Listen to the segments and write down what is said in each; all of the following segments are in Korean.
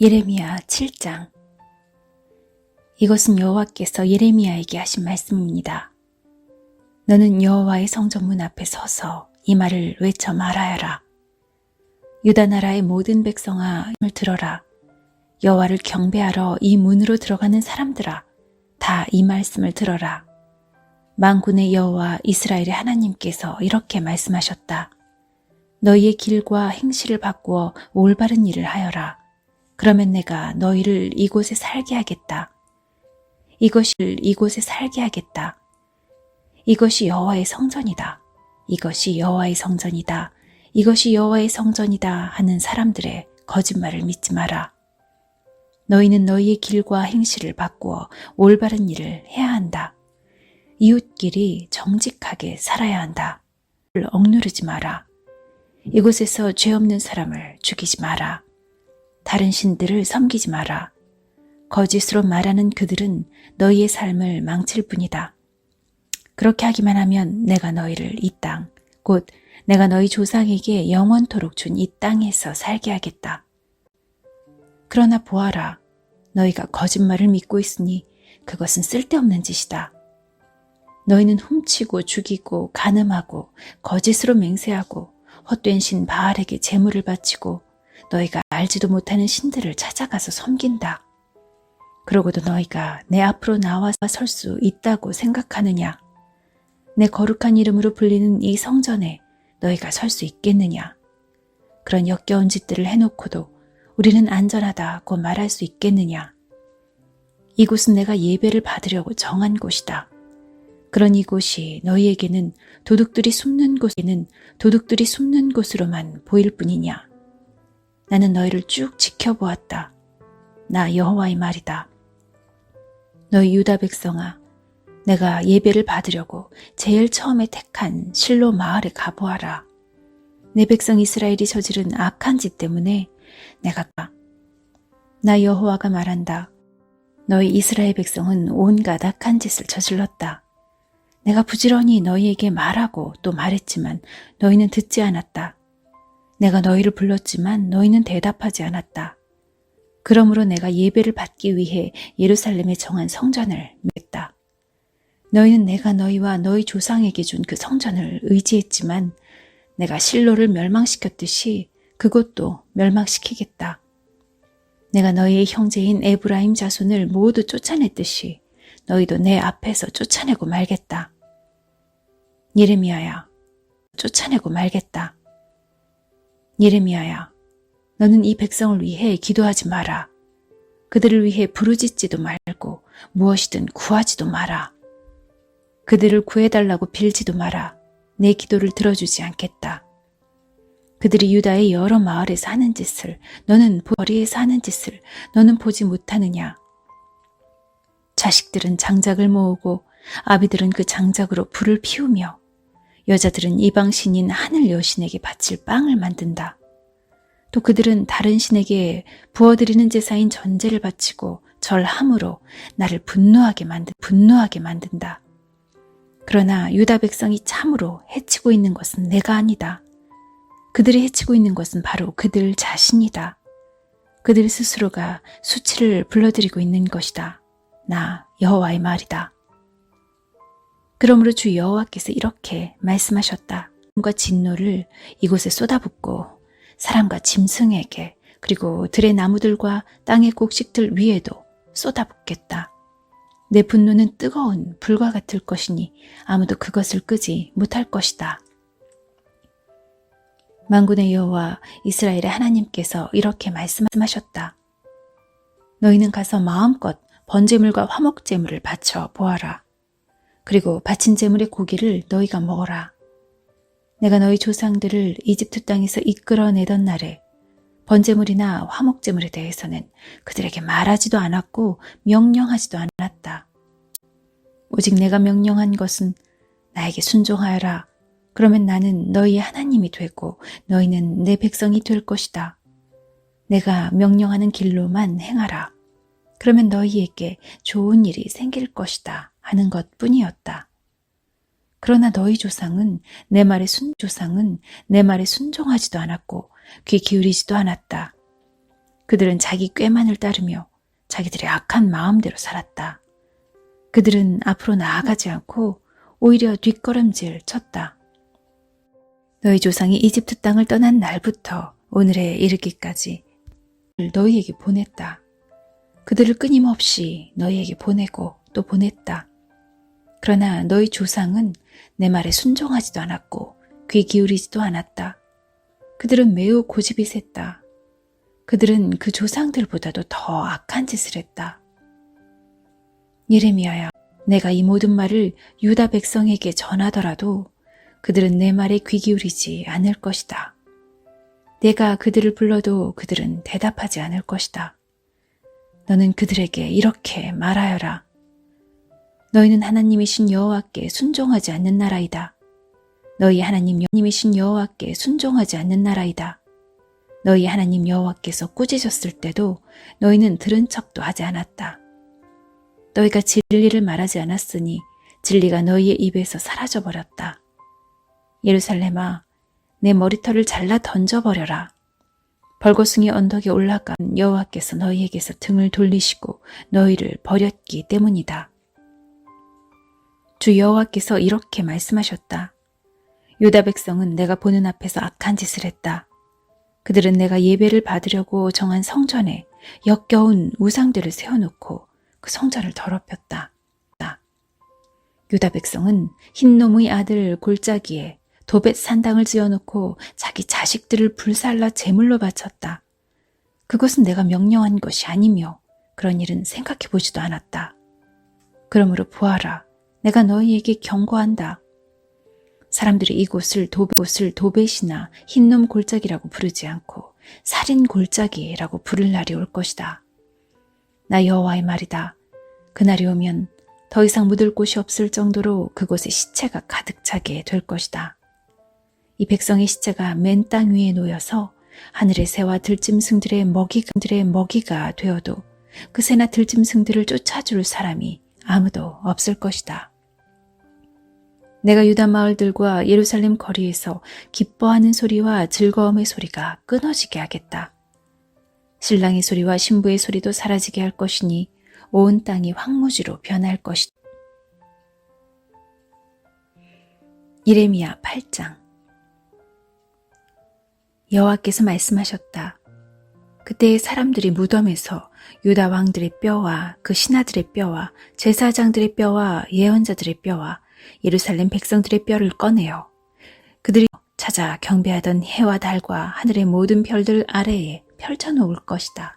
예레미야 7장. 이것은 여호와께서 예레미야에게 하신 말씀입니다. 너는 여호와의 성전문 앞에 서서 이 말을 외쳐 말하여라. 유다 나라의 모든 백성아, 을 들어라. 여호와를 경배하러 이 문으로 들어가는 사람들아, 다 이 말씀을 들어라. 만군의 여호와 이스라엘의 하나님께서 이렇게 말씀하셨다. 너희의 길과 행실을 바꾸어 올바른 일을 하여라. 그러면 내가 너희를 이곳에 살게 하겠다. 이곳에 살게 하겠다. 이것이 여호와의 성전이다. 이것이 여호와의 성전이다. 이것이 여호와의 성전이다 하는 사람들의 거짓말을 믿지 마라. 너희는 너희의 길과 행실을 바꾸어 올바른 일을 해야 한다. 이웃끼리 정직하게 살아야 한다. 억누르지 마라. 이곳에서 죄 없는 사람을 죽이지 마라. 다른 신들을 섬기지 마라. 거짓으로 말하는 그들은 너희의 삶을 망칠 뿐이다. 그렇게 하기만 하면 내가 너희를 이 땅, 곧 내가 너희 조상에게 영원토록 준 이 땅에서 살게 하겠다. 그러나 보아라, 너희가 거짓말을 믿고 있으니 그것은 쓸데없는 짓이다. 너희는 훔치고 죽이고 간음하고 거짓으로 맹세하고 헛된 신 바알에게 제물을 바치고 너희가 알지도 못하는 신들을 찾아가서 섬긴다. 그러고도 너희가 내 앞으로 나와서 설 수 있다고 생각하느냐? 내 거룩한 이름으로 불리는 이 성전에 너희가 설 수 있겠느냐? 그런 역겨운 짓들을 해놓고도 우리는 안전하다고 말할 수 있겠느냐? 이곳은 내가 예배를 받으려고 정한 곳이다. 그런 이곳이 너희에게는 도둑들이 숨는 곳으로만 보일 뿐이냐? 나는 너희를 쭉 지켜보았다. 나 여호와의 말이다. 너희 유다 백성아, 내가 예배를 받으려고 제일 처음에 택한 실로 마을에 가보아라. 내 백성 이스라엘이 저지른 악한 짓 때문에 나 여호와가 말한다. 너희 이스라엘 백성은 온갖 악한 짓을 저질렀다. 내가 부지런히 너희에게 말하고 또 말했지만 너희는 듣지 않았다. 내가 너희를 불렀지만 너희는 대답하지 않았다. 그러므로 내가 예배를 받기 위해 예루살렘에 정한 성전을 맺다. 너희는 내가 너희와 너희 조상에게 준 그 성전을 의지했지만 내가 실로를 멸망시켰듯이 그것도 멸망시키겠다. 내가 너희의 형제인 에브라임 자손을 모두 쫓아냈듯이 너희도 내 앞에서 쫓아내고 말겠다. 예레미야야, 쫓아내고 말겠다. 예레미야야, 너는 이 백성을 위해 기도하지 마라. 그들을 위해 부르짖지도 말고 무엇이든 구하지도 마라. 그들을 구해달라고 빌지도 마라. 내 기도를 들어주지 않겠다. 그들이 유다의 여러 마을에서 하는 짓을, 너는 거리에서 하는 짓을 너는 보지 못하느냐? 자식들은 장작을 모으고 아비들은 그 장작으로 불을 피우며 여자들은 이방 신인 하늘 여신에게 바칠 빵을 만든다. 또 그들은 다른 신에게 부어드리는 제사인 전제를 바치고 절함으로 나를 분노하게 만든다. 그러나 유다 백성이 참으로 해치고 있는 것은 내가 아니다. 그들이 해치고 있는 것은 바로 그들 자신이다. 그들 스스로가 수치를 불러들이고 있는 것이다. 나 여호와의 말이다. 그러므로 주 여호와께서 이렇게 말씀하셨다. 과 진노를 이곳에 쏟아붓고 사람과 짐승에게 그리고 들의 나무들과 땅의 곡식들 위에도 쏟아붓겠다. 내 분노는 뜨거운 불과 같을 것이니 아무도 그것을 끄지 못할 것이다. 만군의 여호와 이스라엘의 하나님께서 이렇게 말씀하셨다. 너희는 가서 마음껏 번제물과 화목제물을 바쳐 보아라. 그리고 바친 제물의 고기를 너희가 먹어라. 내가 너희 조상들을 이집트 땅에서 이끌어내던 날에 번제물이나 화목제물에 대해서는 그들에게 말하지도 않았고 명령하지도 않았다. 오직 내가 명령한 것은 나에게 순종하여라. 그러면 나는 너희의 하나님이 되고 너희는 내 백성이 될 것이다. 내가 명령하는 길로만 행하라. 그러면 너희에게 좋은 일이 생길 것이다 하는 것뿐이었다. 그러나 너희 조상은 내 말에 순종하지도 않았고 귀 기울이지도 않았다. 그들은 자기 꾀만을 따르며 자기들의 악한 마음대로 살았다. 그들은 앞으로 나아가지 않고 오히려 뒷걸음질 쳤다. 너희 조상이 이집트 땅을 떠난 날부터 오늘에 이르기까지 너희에게 보냈다. 그들을 끊임없이 너희에게 보내고 또 보냈다. 그러나 너희 조상은 내 말에 순종하지도 않았고 귀 기울이지도 않았다. 그들은 매우 고집이 셌다. 그들은 그 조상들보다도 더 악한 짓을 했다. 예레미야야, 내가 이 모든 말을 유다 백성에게 전하더라도 그들은 내 말에 귀 기울이지 않을 것이다. 내가 그들을 불러도 그들은 대답하지 않을 것이다. 너는 그들에게 이렇게 말하여라. 너희는 하나님이신 여호와께 순종하지 않는 나라이다. 너희 하나님이신 여호와께 순종하지 않는 나라이다. 너희 하나님 여호와께서 꾸짖었을 때도 너희는 들은 척도 하지 않았다. 너희가 진리를 말하지 않았으니 진리가 너희의 입에서 사라져버렸다. 예루살렘아, 내 머리털을 잘라 던져버려라. 벌거숭이 언덕에 올라간 여호와께서 너희에게서 등을 돌리시고 너희를 버렸기 때문이다. 주 여호와께서 이렇게 말씀하셨다. 유다 백성은 내가 보는 앞에서 악한 짓을 했다. 그들은 내가 예배를 받으려고 정한 성전에 역겨운 우상들을 세워놓고 그 성전을 더럽혔다. 유다 백성은 흰놈의 아들 골짜기에 도벳 산당을 지어놓고 자기 자식들을 불살라 제물로 바쳤다. 그것은 내가 명령한 것이 아니며 그런 일은 생각해 보지도 않았다. 그러므로 보아라, 내가 너희에게 경고한다. 사람들이 이곳을 도벳이나 흰놈 골짜기라고 부르지 않고 살인 골짜기라고 부를 날이 올 것이다. 나 여호와의 말이다. 그날이 오면 더 이상 묻을 곳이 없을 정도로 그곳에 시체가 가득 차게 될 것이다. 이 백성의 시체가 맨 땅 위에 놓여서 하늘의 새와 들짐승들의 먹이가 되어도 그 새나 들짐승들을 쫓아줄 사람이 아무도 없을 것이다. 내가 유다 마을들과 예루살렘 거리에서 기뻐하는 소리와 즐거움의 소리가 끊어지게 하겠다. 신랑의 소리와 신부의 소리도 사라지게 할 것이니 온 땅이 황무지로 변할 것이다. 예레미야 8장. 여호와께서 말씀하셨다. 그때의 사람들이 무덤에서 유다 왕들의 뼈와 그 신하들의 뼈와 제사장들의 뼈와 예언자들의 뼈와 예루살렘 백성들의 뼈를 꺼내어 그들이 찾아 경배하던 해와 달과 하늘의 모든 별들 아래에 펼쳐놓을 것이다.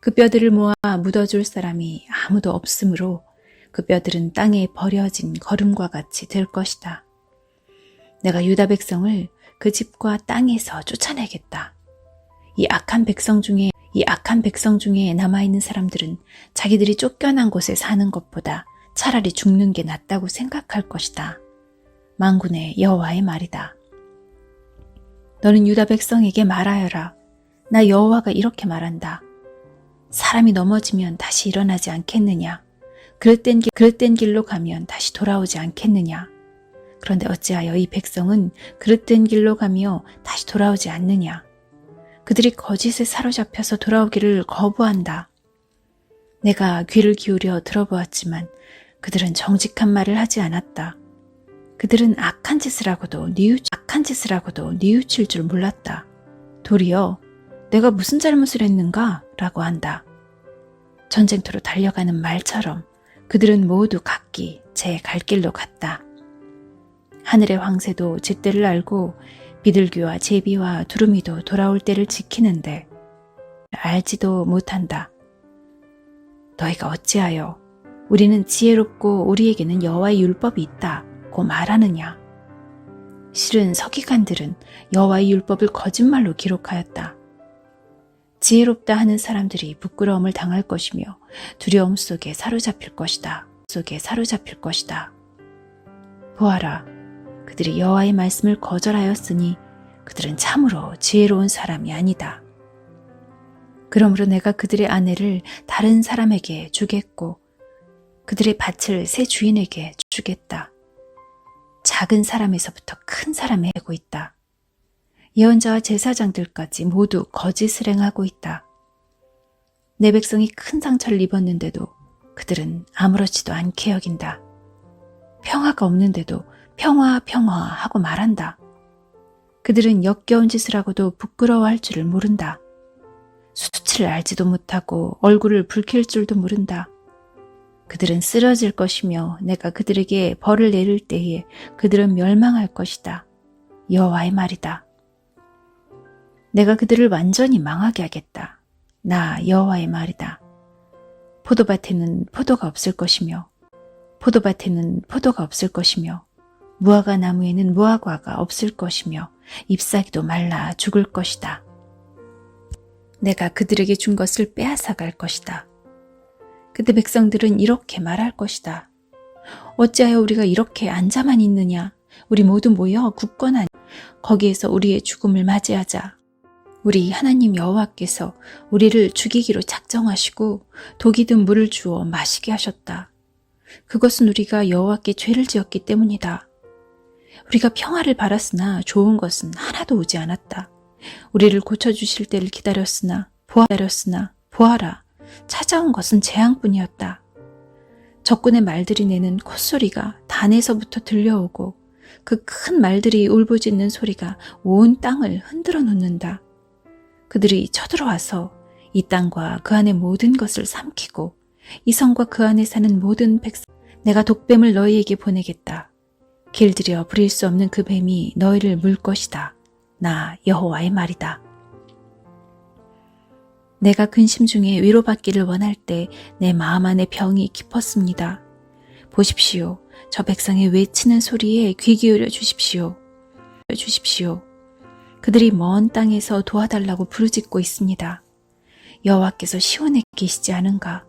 그 뼈들을 모아 묻어줄 사람이 아무도 없으므로 그 뼈들은 땅에 버려진 거름과 같이 될 것이다. 내가 유다 백성을 그 집과 땅에서 쫓아내겠다. 이 악한 백성 중에 남아있는 사람들은 자기들이 쫓겨난 곳에 사는 것보다 차라리 죽는 게 낫다고 생각할 것이다. 만군의 여호와의 말이다. 너는 유다 백성에게 말하여라. 나 여호와가 이렇게 말한다. 사람이 넘어지면 다시 일어나지 않겠느냐? 그릇된 길로 가면 다시 돌아오지 않겠느냐? 그런데 어찌하여 이 백성은 그릇된 길로 가며 다시 돌아오지 않느냐? 그들이 거짓에 사로잡혀서 돌아오기를 거부한다. 내가 귀를 기울여 들어보았지만 그들은 정직한 말을 하지 않았다. 그들은 악한 짓을 하고도 뉘우칠 줄 몰랐다. 도리어 내가 무슨 잘못을 했는가? 라고 한다. 전쟁터로 달려가는 말처럼 그들은 모두 각기 제 갈 길로 갔다. 하늘의 황새도 제때를 알고 비둘기와 제비와 두루미도 돌아올 때를 지키는데 알지도 못한다. 너희가 어찌하여 우리는 지혜롭고 우리에게는 여호와의 율법이 있다고 말하느냐? 실은 서기관들은 여호와의 율법을 거짓말로 기록하였다. 지혜롭다 하는 사람들이 부끄러움을 당할 것이며 두려움 속에 사로잡힐 것이다. 보아라, 그들이 여호와의 말씀을 거절하였으니 그들은 참으로 지혜로운 사람이 아니다. 그러므로 내가 그들의 아내를 다른 사람에게 주겠고 그들의 밭을 새 주인에게 주겠다. 작은 사람에서부터 큰 사람에 되고 있다. 예언자와 제사장들까지 모두 거짓을 행하고 있다. 내 백성이 큰 상처를 입었는데도 그들은 아무렇지도 않게 여긴다. 평화가 없는데도 평화 평화 하고 말한다. 그들은 역겨운 짓을 하고도 부끄러워할 줄을 모른다. 수치를 알지도 못하고 얼굴을 붉힐 줄도 모른다. 그들은 쓰러질 것이며 내가 그들에게 벌을 내릴 때에 그들은 멸망할 것이다. 여호와의 말이다. 내가 그들을 완전히 망하게 하겠다. 나 여호와의 말이다. 포도밭에는 포도가 없을 것이며 포도밭에는 포도가 없을 것이며 무화과 나무에는 무화과가 없을 것이며 잎사귀도 말라 죽을 것이다. 내가 그들에게 준 것을 빼앗아 갈 것이다. 그때 백성들은 이렇게 말할 것이다. 어찌하여 우리가 이렇게 앉아만 있느냐? 우리 모두 모여 굳건하니 거기에서 우리의 죽음을 맞이하자. 우리 하나님 여호와께서 우리를 죽이기로 작정하시고 독이 든 물을 주어 마시게 하셨다. 그것은 우리가 여호와께 죄를 지었기 때문이다. 우리가 평화를 바랐으나 좋은 것은 하나도 오지 않았다. 우리를 고쳐주실 때를 기다렸으나 보아라. 찾아온 것은 재앙뿐이었다. 적군의 말들이 내는 콧소리가 단에서부터 들려오고 그 큰 말들이 울부짖는 소리가 온 땅을 흔들어 놓는다. 그들이 쳐들어와서 이 땅과 그 안의 모든 것을 삼키고 이 성과 그 안에 사는 모든 백성, 내가 독뱀을 너희에게 보내겠다. 길들여 부릴 수 없는 그 뱀이 너희를 물 것이다. 나 여호와의 말이다. 내가 근심 중에 위로받기를 원할 때 내 마음 안에 병이 깊었습니다. 보십시오. 저 백성의 외치는 소리에 귀 기울여 주십시오. 그들이 먼 땅에서 도와달라고 부르짖고 있습니다. 여호와께서 시온에 계시지 않은가?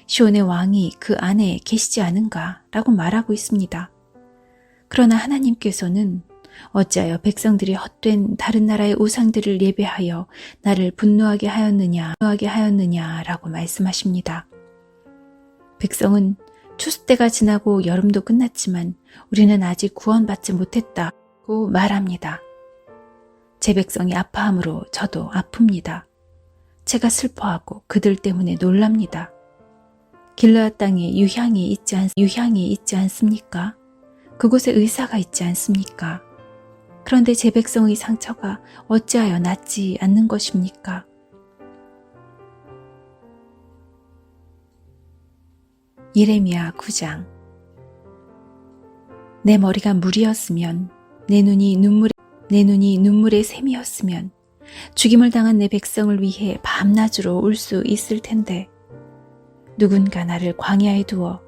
시온의 왕이 그 안에 계시지 않은가? 라고 말하고 있습니다. 그러나 하나님께서는 어찌하여 백성들이 헛된 다른 나라의 우상들을 예배하여 나를 분노하게 하였느냐 라고 말씀하십니다. 백성은 추수 때가 지나고 여름도 끝났지만 우리는 아직 구원받지 못했다고 말합니다. 제 백성이 아파함으로 저도 아픕니다. 제가 슬퍼하고 그들 때문에 놀랍니다. 길르앗 땅에 유향이 있지 않습니까? 그곳에 의사가 있지 않습니까? 그런데 제 백성의 상처가 어찌하여 낫지 않는 것입니까? 예레미야 9장. 내 머리가 물이었으면 내 눈이 눈물의 샘이었으면 죽임을 당한 내 백성을 위해 밤낮으로 울 수 있을 텐데 누군가 나를 광야에 두어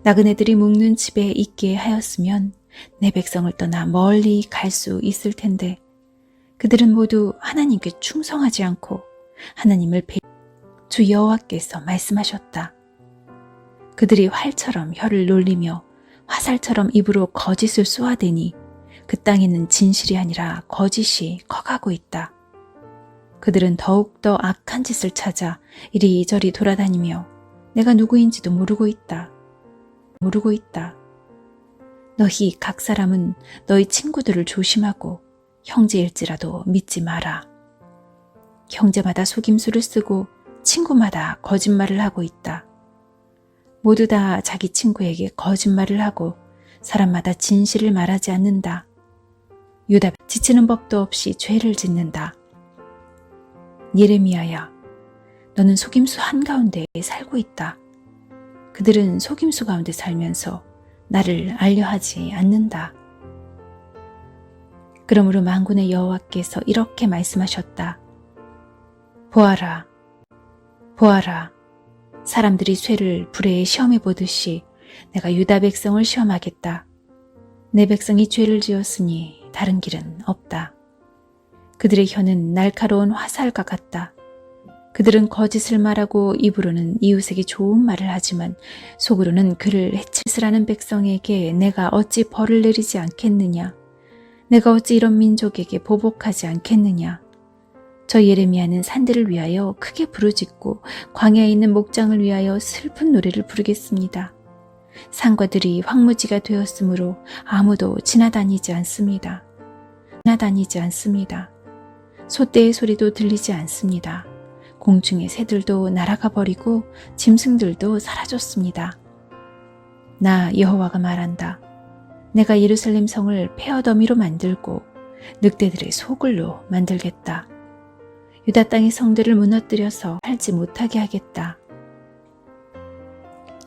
나그네들이 묵는 집에 있게 하였으면 내 백성을 떠나 멀리 갈 수 있을 텐데 그들은 모두 하나님께 충성하지 않고 하나님을 주 여호와께서 말씀하셨다. 그들이 활처럼 혀를 놀리며 화살처럼 입으로 거짓을 쏘아대니 그 땅에는 진실이 아니라 거짓이 커가고 있다. 그들은 더욱더 악한 짓을 찾아 이리저리 돌아다니며 내가 누구인지도 모르고 있다. 너희 각 사람은 너희 친구들을 조심하고 형제일지라도 믿지 마라. 형제마다 속임수를 쓰고 친구마다 거짓말을 하고 있다. 모두 다 자기 친구에게 거짓말을 하고 사람마다 진실을 말하지 않는다. 유다 지치는 법도 없이 죄를 짓는다. 예레미야야, 너는 속임수 한가운데 살고 있다. 그들은 속임수 가운데 살면서 나를 알려하지 않는다. 그러므로 만군의 여호와께서 이렇게 말씀하셨다. 보아라. 사람들이 쇠를 불에 시험해 보듯이 내가 유다 백성을 시험하겠다. 내 백성이 죄를 지었으니 다른 길은 없다. 그들의 혀는 날카로운 화살과 같다. 그들은 거짓을 말하고 입으로는 이웃에게 좋은 말을 하지만 속으로는 그를 해칠스라는 백성에게 내가 어찌 벌을 내리지 않겠느냐. 내가 어찌 이런 민족에게 보복하지 않겠느냐. 저 예레미야는 산들을 위하여 크게 부르짖고 광야에 있는 목장을 위하여 슬픈 노래를 부르겠습니다. 산과 들이 황무지가 되었으므로 아무도 지나다니지 않습니다. 소떼의 소리도 들리지 않습니다. 공중의 새들도 날아가 버리고 짐승들도 사라졌습니다. 나 여호와가 말한다. 내가 예루살렘 성을 폐허더미로 만들고 늑대들의 소굴로 만들겠다. 유다 땅의 성들을 무너뜨려서 살지 못하게 하겠다.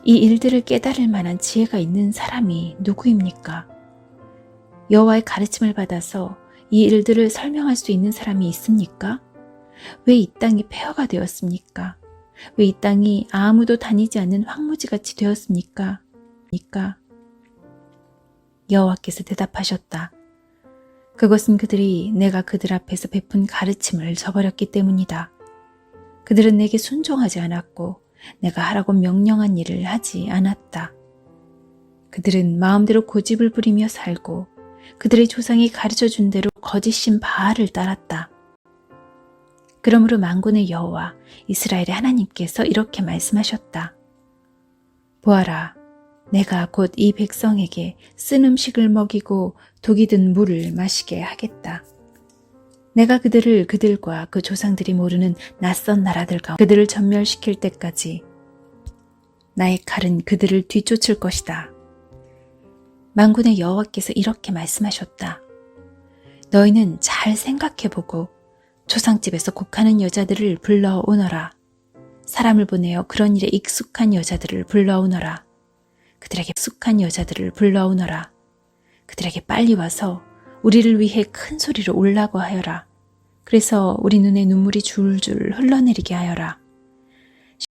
이 일들을 깨달을 만한 지혜가 있는 사람이 누구입니까? 여호와의 가르침을 받아서 이 일들을 설명할 수 있는 사람이 있습니까? 왜 이 땅이 폐허가 되었습니까? 왜 이 땅이 아무도 다니지 않는 황무지같이 되었습니까? 여호와께서 대답하셨다. 그것은 그들이 내가 그들 앞에서 베푼 가르침을 저버렸기 때문이다. 그들은 내게 순종하지 않았고 내가 하라고 명령한 일을 하지 않았다. 그들은 마음대로 고집을 부리며 살고 그들의 조상이 가르쳐준 대로 거짓신 바알을 따랐다. 그러므로 만군의 여호와 이스라엘의 하나님께서 이렇게 말씀하셨다. 보아라, 내가 곧 이 백성에게 쓴 음식을 먹이고 독이 든 물을 마시게 하겠다. 내가 그들을 그들과 그 조상들이 모르는 낯선 나라들 가운데 그들을 전멸시킬 때까지 나의 칼은 그들을 뒤쫓을 것이다. 만군의 여호와께서 이렇게 말씀하셨다. 너희는 잘 생각해보고 조상집에서 곡하는 여자들을 불러오너라. 사람을 보내어 그런 일에 익숙한 여자들을 불러오너라. 그들에게 익숙한 여자들을 불러오너라. 그들에게 빨리 와서 우리를 위해 큰 소리로 울라고 하여라. 그래서 우리 눈에 눈물이 줄줄 흘러내리게 하여라.